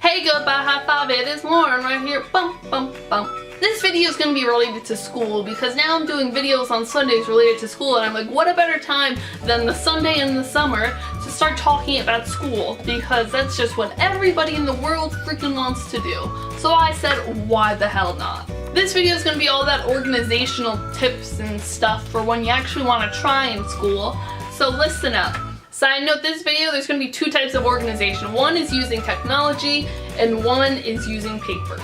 Hey, goodbye high five, it is Lauren right here. Bump, bump, bump. This video is going to be related to school because now I'm doing videos on Sundays related to school, and I'm like, what a better time than the Sunday in the summer to start talking about school, because that's just what everybody in the world freaking wants to do. So I said, why the hell not? This video is going to be all that organizational tips and stuff for when you actually want to try in school, so listen up. Side note, this video, there's going to be two types of organization. One is using technology, and one is using paper.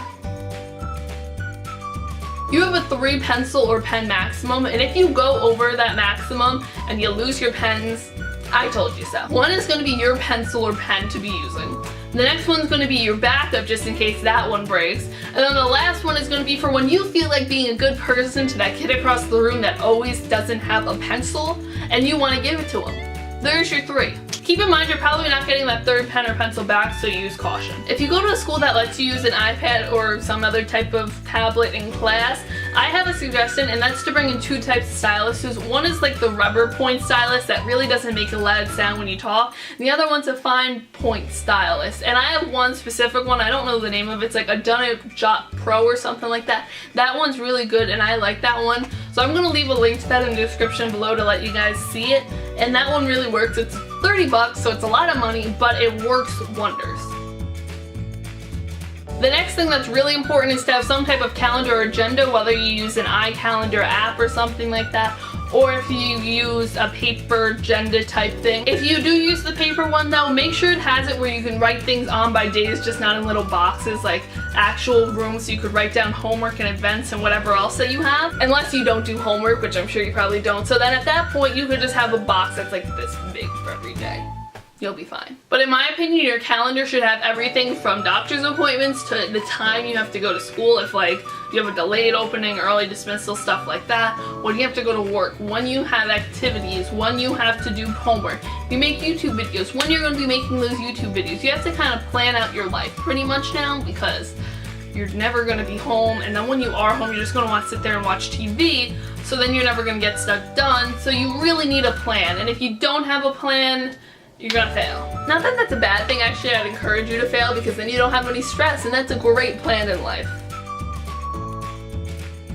You have a 3 pencil or pen maximum, and if you go over that maximum and you lose your pens, I told you so. One is going to be your pencil or pen to be using. The next one's going to be your backup just in case that one breaks. And then the last one is going to be for when you feel like being a good person to that kid across the room that always doesn't have a pencil and you want to give it to him. There's your 3. Keep in mind you're probably not getting that 3rd pen or pencil back, so use caution. If you go to a school that lets you use an iPad or some other type of tablet in class, I have a suggestion, and that's to bring in 2 types of styluses. One is like the rubber point stylus that really doesn't make a loud sound when you talk. And the other one's a fine point stylus. And I have one specific one, I don't know the name of it, it's like a Jot Pro or something like that. That one's really good and I like that one. So I'm going to leave a link to that in the description below to let you guys see it. And that one really works. It's 30 bucks, so it's a lot of money, but it works wonders. The next thing that's really important is to have some type of calendar or agenda, whether you use an iCalendar app or something like that, or if you use a paper agenda type thing. If you do use the paper one though, make sure it has it where you can write things on by days, just not in little boxes, like actual rooms so you could write down homework and events and whatever else that you have. Unless you don't do homework, which I'm sure you probably don't. So then at that point you could just have a box that's like this big for every day. You'll be fine. But in my opinion, your calendar should have everything from doctor's appointments to the time you have to go to school, if like you have a delayed opening, early dismissal, stuff like that, when you have to go to work, when you have activities, when you have to do homework, you make YouTube videos, when you're going to be making those YouTube videos. You have to kind of plan out your life pretty much now, because you're never going to be home, and then when you are home, you're just going to want to sit there and watch TV, so then you're never going to get stuff done. So you really need a plan, and if you don't have a plan, you're gonna fail. Not that that's a bad thing, actually. I'd encourage you to fail because then you don't have any stress, and that's a great plan in life.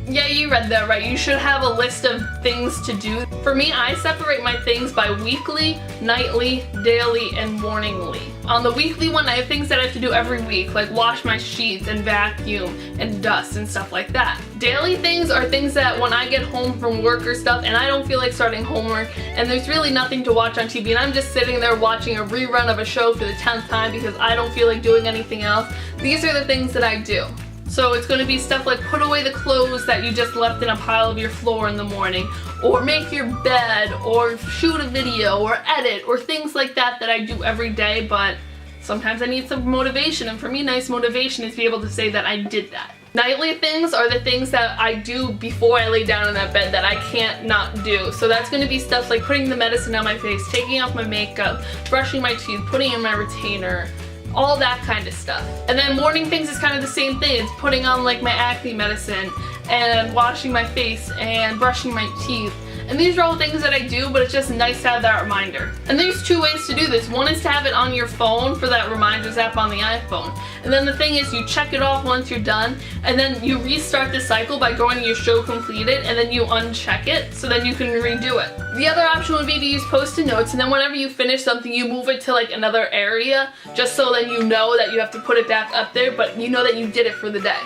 Yeah, you read that right. You should have a list of things to do. For me, I separate my things by weekly, nightly, daily, and morningly. On the weekly one, I have things that I have to do every week, like wash my sheets and vacuum and dust and stuff like that. Daily things are things that when I get home from work or stuff and I don't feel like starting homework and there's really nothing to watch on TV and I'm just sitting there watching a rerun of a show for the 10th time because I don't feel like doing anything else, these are the things that I do. So it's going to be stuff like put away the clothes that you just left in a pile of your floor in the morning, or make your bed, or shoot a video, or edit, or things like that that I do every day, but sometimes I need some motivation, and for me, nice motivation is to be able to say that I did that. Nightly things are the things that I do before I lay down in that bed that I can't not do. So that's going to be stuff like putting the medicine on my face, taking off my makeup, brushing my teeth, putting in my retainer, all that kind of stuff. And then morning things is kind of the same thing. It's putting on like my acne medicine and washing my face and brushing my teeth. And these are all things that I do, but it's just nice to have that reminder. And there's 2 ways to do this. One is to have it on your phone for that reminders app on the iPhone. And then the thing is you check it off once you're done, and then you restart the cycle by going to your show completed, and then you uncheck it, so then you can redo it. The other option would be to use post-it notes, and then whenever you finish something, you move it to like another area, just so then you know that you have to put it back up there, but you know that you did it for the day.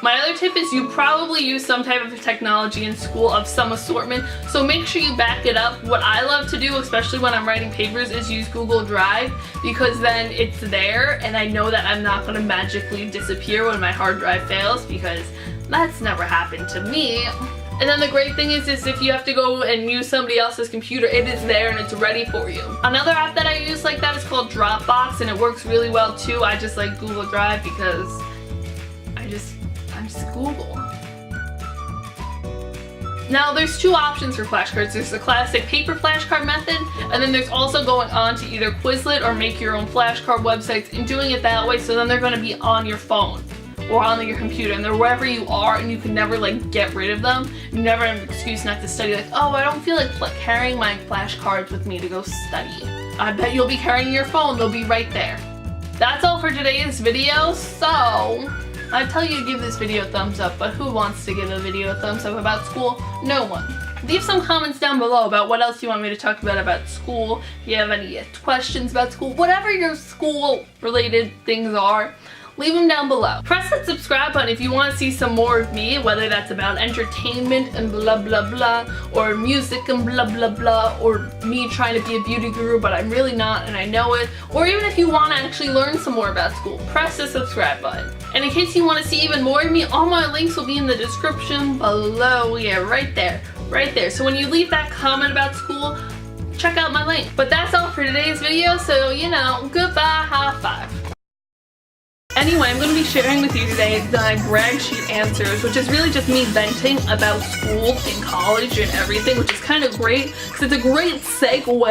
My other tip is you probably use some type of technology in school of some assortment, so make sure you back it up. What I love to do, especially when I'm writing papers, is use Google Drive, because then it's there and I know that I'm not going to magically disappear when my hard drive fails, because that's never happened to me. And then the great thing is if you have to go and use somebody else's computer, it is there and it's ready for you. Another app that I use like that is called Dropbox, and it works really well too. I just like Google Drive because I'm just Google. Now there's 2 options for flashcards. There's the classic paper flashcard method, and then there's also going on to either Quizlet or make your own flashcard websites and doing it that way, so then they're going to be on your phone or on your computer, and they're wherever you are and you can never like get rid of them. You never have an excuse not to study, like, oh, I don't feel like carrying my flashcards with me to go study. I bet you'll be carrying your phone, they'll be right there. That's all for today's video, so I tell you to give this video a thumbs up, but who wants to give a video a thumbs up about school? No one. Leave some comments down below about what else you want me to talk about school. If you have any questions about school, whatever your school related things are, leave them down below. Press that subscribe button if you want to see some more of me, whether that's about entertainment and blah blah blah, or music and blah blah blah, or me trying to be a beauty guru but I'm really not and I know it, or even if you want to actually learn some more about school, press the subscribe button. And in case you want to see even more of me, all my links will be in the description below. Yeah, right there. Right there. So when you leave that comment about school, check out my link. But that's all for today's video, so you know, goodbye, high five. Anyway, I'm going to be sharing with you today the brag sheet answers, which is really just me venting about school and college and everything, which is kind of great because it's a great segue